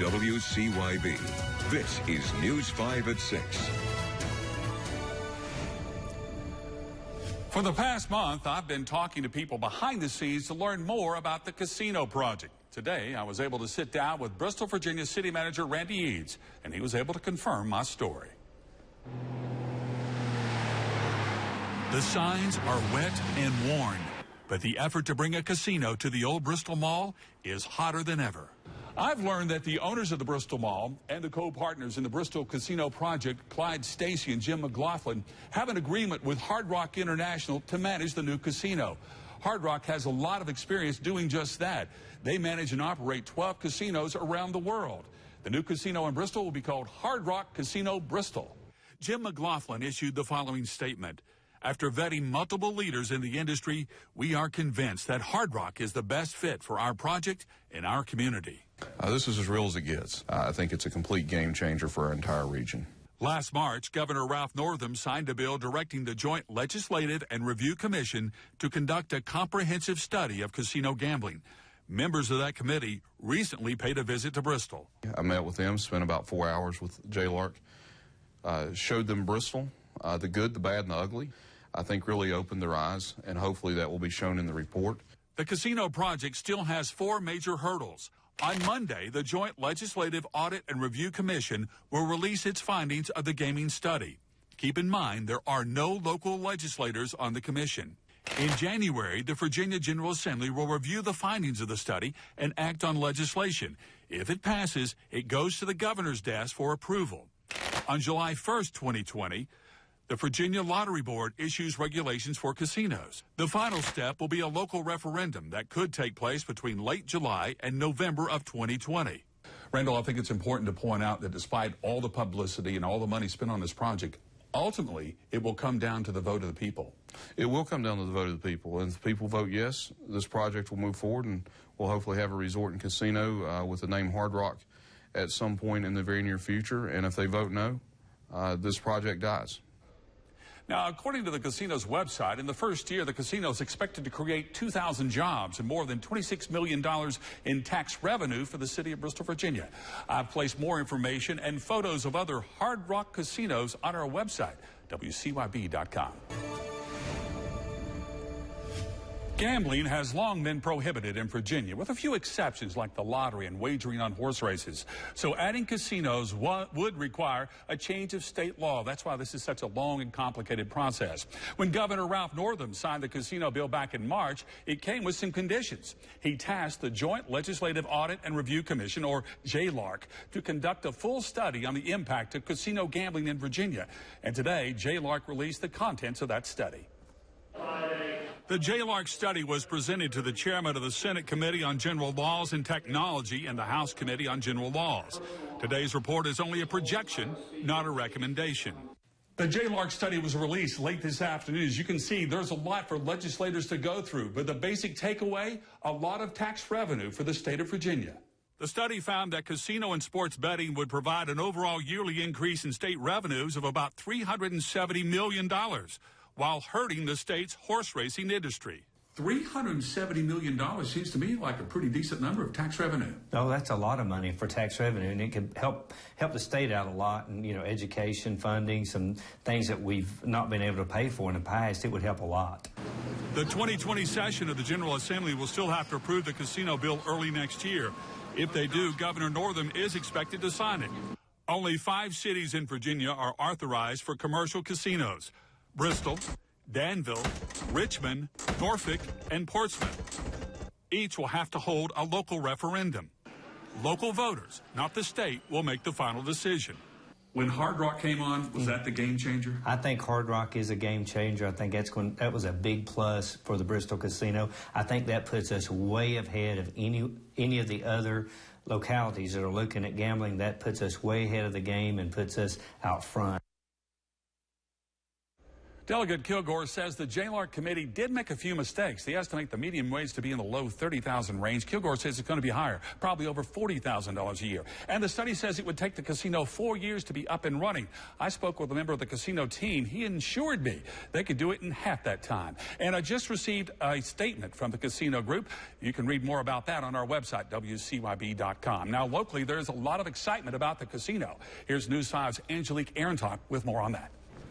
WCYB. This is News 5 at 6. For the past month, I've been talking to people behind the scenes to learn more about the casino project. Today, I was able to sit down with Bristol, Virginia City Manager Randy Eads, and he was able to confirm my story. The signs are wet and worn, but the effort to bring a casino to the old Bristol Mall is hotter than ever. I've learned that the owners of the Bristol Mall and the co-partners in the Bristol Casino project, Clyde Stacy and Jim McLaughlin, have an agreement with Hard Rock International to manage the new casino. Hard Rock has a lot of experience doing just that. They manage and operate 12 casinos around the world. The new casino in Bristol will be called Hard Rock Casino Bristol. Jim McLaughlin issued the following statement. After vetting multiple leaders in the industry, we are convinced that Hard Rock is the best fit for our project and our community. This is as real as it gets. I think it's a complete game changer for our entire region. Last March, Governor Ralph Northam signed a bill directing the Joint Legislative and Review Commission to conduct a comprehensive study of casino gambling. Members of that committee recently paid a visit to Bristol. I met with them, spent about 4 hours with JLARC, showed them Bristol, the good, the bad, and the ugly. I think really opened their eyes, and hopefully that will be shown in the report. The casino project still has 4 major hurdles. On Monday, the Joint Legislative Audit and Review Commission will release its findings of the gaming study. Keep in mind, there are no local legislators on the commission. In January, the Virginia General Assembly will review the findings of the study and act on legislation. If it passes, it goes to the governor's desk for approval. On July 1st, 2020, the Virginia Lottery Board issues regulations for casinos. The final step will be a local referendum that could take place between late July and November of 2020. Randall, I think it's important to point out that despite all the publicity and all the money spent on this project, ultimately it will come down to the vote of the people. It will come down to the vote of the people. And if the people vote yes, this project will move forward, and we'll hopefully have a resort and casino with the name Hard Rock at some point in the very near future. And if they vote no, this project dies. Now, according to the casino's website, in the first year, the casino is expected to create 2,000 jobs and more than $26 million in tax revenue for the city of Bristol, Virginia. I've placed more information and photos of other Hard Rock casinos on our website, WCYB.com. Gambling has long been prohibited in Virginia, with a few exceptions like the lottery and wagering on horse races. So adding casinos would require a change of state law. That's why this is such a long and complicated process. When Governor Ralph Northam signed the casino bill back in March, it came with some conditions. He tasked the Joint Legislative Audit and Review Commission, or JLARC, to conduct a full study on the impact of casino gambling in Virginia. And today, JLARC released the contents of that study. The JLARC study was presented to the chairman of the Senate Committee on General Laws and Technology and the House Committee on General Laws. Today's report is only a projection, not a recommendation. The JLARC study was released late this afternoon. As you can see, there's a lot for legislators to go through, but the basic takeaway, a lot of tax revenue for the state of Virginia. The study found that casino and sports betting would provide an overall yearly increase in state revenues of about $370 million. While hurting the state's horse racing industry. $370 million seems to me like a pretty decent number of tax revenue. Oh, that's a lot of money for tax revenue, and it could help the state out a lot, and education funding, some things that we've not been able to pay for in the past. It would help a lot. The 2020 session of the General Assembly will still have to approve the casino bill early next year. If they do, Governor Northam is expected to sign it. Only 5 cities in Virginia are authorized for commercial casinos. Bristol, Danville, Richmond, Norfolk, and Portsmouth. Each will have to hold a local referendum. Local voters, not the state, will make the final decision. When Hard Rock came on, was that the game changer? I think Hard Rock is a game changer. I think that was a big plus for the Bristol Casino. I think that puts us way ahead of any of the other localities that are looking at gambling. That puts us way ahead of the game and puts us out front. Delegate Kilgore says the JLARC committee did make a few mistakes. They estimate the median wage to be in the low $30,000 range. Kilgore says it's going to be higher, probably over $40,000 a year. And the study says it would take the casino 4 years to be up and running. I spoke with a member of the casino team. He assured me they could do it in half that time. And I just received a statement from the casino group. You can read more about that on our website, WCYB.com. Now, locally, there's a lot of excitement about the casino. Here's News 5's Angelique Ehrentalk with more on that.